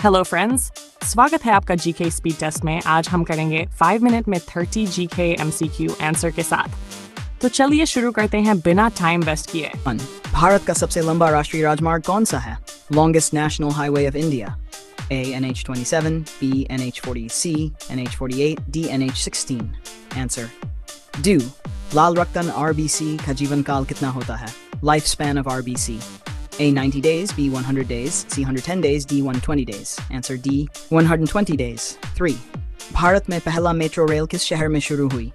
Hello friends, स्वागत है आपका जीके स्पीड टेस्ट में। आज हम करेंगे 5 मिनट में 30 जीके एमसीक्यू आंसर के साथ। तो चलिए शुरू करते हैं बिना टाइम वेस्ट किए। भारत का सबसे लंबा राष्ट्रीय राजमार्ग कौन सा है? Longest national highway of India. A. NH27, B. NH40, C. NH48, D. NH16. Answer. Do. Lal रक्तन RBC का जीवन काल कितना होता है? Lifespan of RBC. A. 90 days, B. 100 days, C. 110 days, D. 120 days. Answer D. 120 days. 3. Bharat में पहला metro rail किस शहर में शुरू हुई?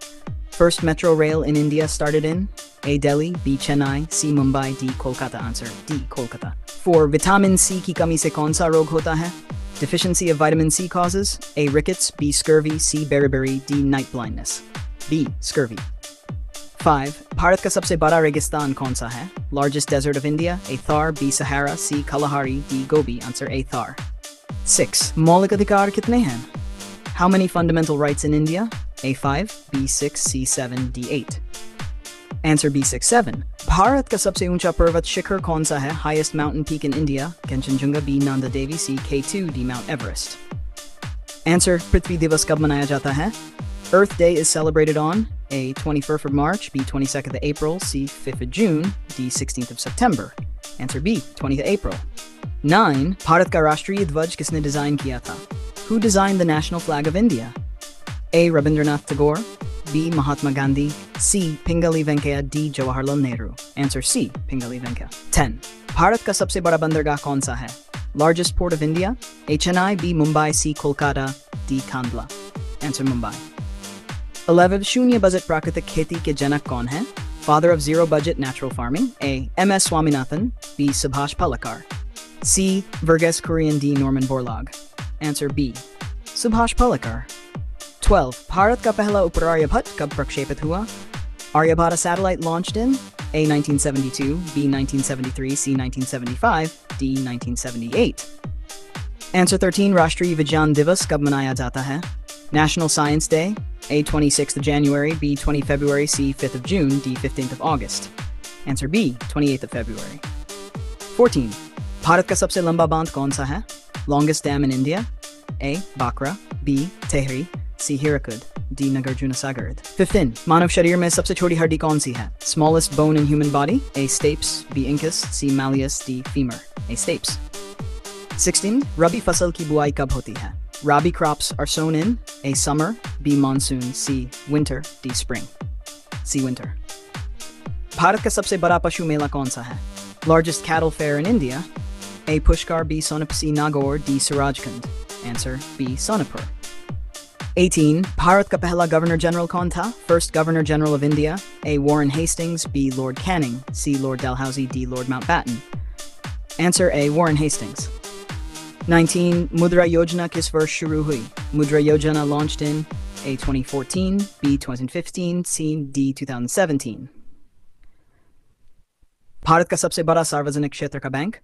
First metro rail in India started in A. Delhi, B. Chennai, C. Mumbai, D. Kolkata. Answer D. Kolkata. 4. Vitamin C की कमी से कौन सा रोग होता है? Deficiency of vitamin C causes A. Rickets, B. Scurvy, C. Beriberi, D. Night blindness. B. Scurvy. 5. Bharat का सबसे बड़ा रेगिस्तान कौन सा है? Largest desert of India, A. Thar, B. Sahara, C. Kalahari, D. Gobi. Answer A. Thar. 6. मौलिक अधिकार कितने हैं? How many fundamental rights in India? A5, B6, C7, D8. Answer B6, 7. Bharat का सबसे ऊंचा पर्वत शिखर कौन सा है? Highest mountain peak in India, Kanchenjunga, B. Nanda Devi, C. K2, D. Mount Everest. Answer पृथ्वी दिवस कब मनाया जाता है? Earth Day is celebrated on A. 21st of March, B. 22nd of April, C. 5th of June, D. 16th of September. Answer B. 20th of April. 9. Bharat का राष्ट्रीय ध्वज किसने design किया था? Who designed the national flag of India? A. Rabindranath Tagore, B. Mahatma Gandhi, C. Pingali Venkaya, D. Jawaharlal Nehru. Answer C. Pingali Venkaya. 10. Bharat का सबसे बड़ा बंदरगाह कौन सा है? Largest port of India? A. Chennai, B. Mumbai, C. Kolkata, D. Kandla. Answer Mumbai. 11. शून्य budget प्राकृतिक खेती के जनक कौन है? Father of zero budget natural farming? A. M.S. Swaminathan, B. Subhash Palekar, C. Verghese Kurian, D. Norman Borlaug. Answer B. Subhash Palekar. 12. Bharat का पहला उपग्रह कब प्रक्षेपित हुआ? Aryabhata satellite launched in A. 1972, B. 1973, C. 1975, D. 1978. Answer 13. राष्ट्रीय विज्ञान दिवस कब मनाया जाता है? National Science Day, A. 26th of January, B. 20th February, C. 5th of June, D. 15th of August. Answer B. 28th of February. 14. Bharat का सबसे लंबा बांध कौन सा है? Longest dam in India? A. Bakra, B. Tehri, C. Hirakud, D. Nagarjuna Sagar. 15. मानव शरीर में सबसे छोटी हड्डी कौन सी है? Smallest bone in human body? A. Stapes, B. Incus, C. Malleus, D. Femur. A. Stapes. 16. रबी फसल की बुआई कब होती है? Rabi crops are sown in A. Summer, B. Monsoon, C. Winter, D. Spring. C. Winter. Bharat का सबसे बड़ा पशु मेला कौन सा है? Largest cattle fair in India? A. Pushkar, B. Sonipur, C. Nagaur, D. Surajkund. Answer B. Sonipur. 18. Bharat का पहला governor general कौन था? First Governor General of India? A. Warren Hastings, B. Lord Canning, C. Lord Dalhousie, D. Lord Mountbatten. Answer A. Warren Hastings. 19. Mudra Yojana किस वर्ष शुरू हुई? Mudra Yojana launched in A. 2014, B. 2015, C. D. 2017. Bharat का सबसे बड़ा सार्वजनिक क्षेत्र का bank?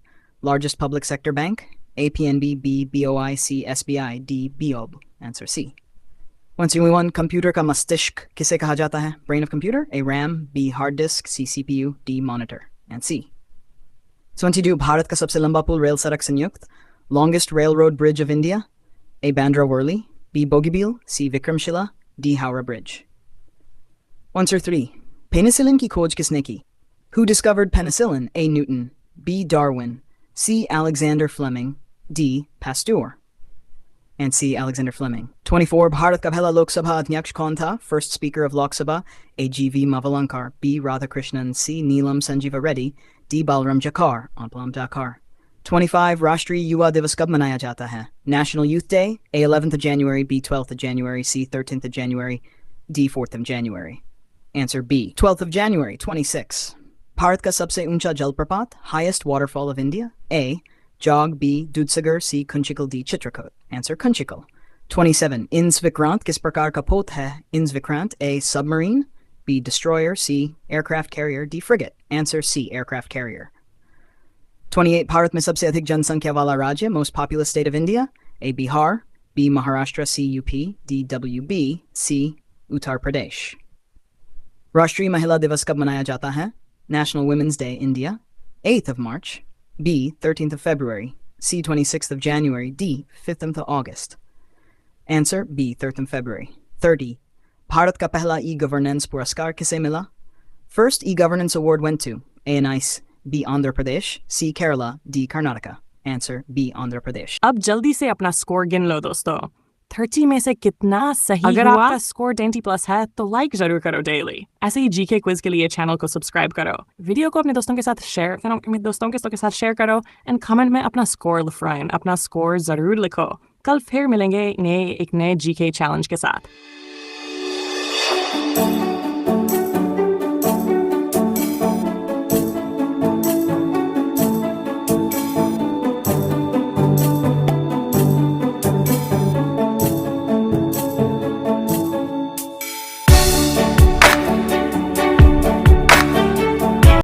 Largest public sector bank? A. PNB, B. BOI, C. SBI, D. BOB. Answer C. 121. Computer का मस्तिष्क किसे कहा जाता है? Brain of computer? A. RAM, B. hard disk, C. CPU, D. monitor. And C. 22. Bharat का सबसे लंबा पुल रेल सड़क संयुक्त? Longest railroad bridge of India? A. Bandra Worli, B. Bogibeel, C. Vikramshila, D. Howrah Bridge. Answer 3. Penicillin की खोज किसने की? Who discovered penicillin? A. Newton, B. Darwin, C. Alexander Fleming, D. Pasteur. And C. Alexander Fleming. 24. Bharat का पहला लोकसभा अध्यक्ष कौन था? First Speaker of Lok Sabha? A. G.V. Mavalankar, B. Radhakrishnan, C. Neelam Sanjeeva Reddy, D. Balram Jakar, Anpalam Dakar. 25. राष्ट्रीय युवा दिवस कब मनाया जाता है? National Youth Day? A. 11th of January, B. 12th of January, C. 13th of January, D. 4th of January. Answer B. 12th of January. 26. Bharat का सबसे ऊंचा जलप्रपात? Highest waterfall of India? A. Jog, B. Dudhsagar, C. Kunchikal, D. Chitrakot. Answer Kunchikal. 27. Inns Vikrant किस प्रकार का पोत है? Inns Vikrant? A. Submarine, B. Destroyer, C. Aircraft carrier, D. Frigate. Answer C. Aircraft carrier. 28. Bharat में सबसे अधिक जनसंख्या वाला राज्य? Most populous state of India? A. Bihar, B. Maharashtra, C. UP, D. WB, C. Uttar Pradesh. राष्ट्रीय महिला दिवस कब मनाया जाता है? National Women's Day, India? 8th of March, B. 13th of February, C. 26th of January, D. 5th of August. Answer B. 3rd of February. 30. Bharat का पहला e-governance पुरस्कार किसे मिला? First e-governance award went to A. NICE, B. Andhra Pradesh, C. Kerala, D. Karnataka. Answer B. Andhra Pradesh. अब जल्दी से अपना score गिन लो दोस्तों। 30 में से कितना सही अगर हुआ? आपका स्कोर 20+ है तो लाइक जरूर करो डेली। ऐसे ही जीके क्विज के लिए चैनल को सब्सक्राइब करो, वीडियो को अपने दोस्तों के साथ शेयर करो, एंड कमेंट में अपना स्कोर लिखवाएं। अपना स्कोर जरूर लिखो। कल फिर मिलेंगे एक नए जीके चैलेंज के साथ।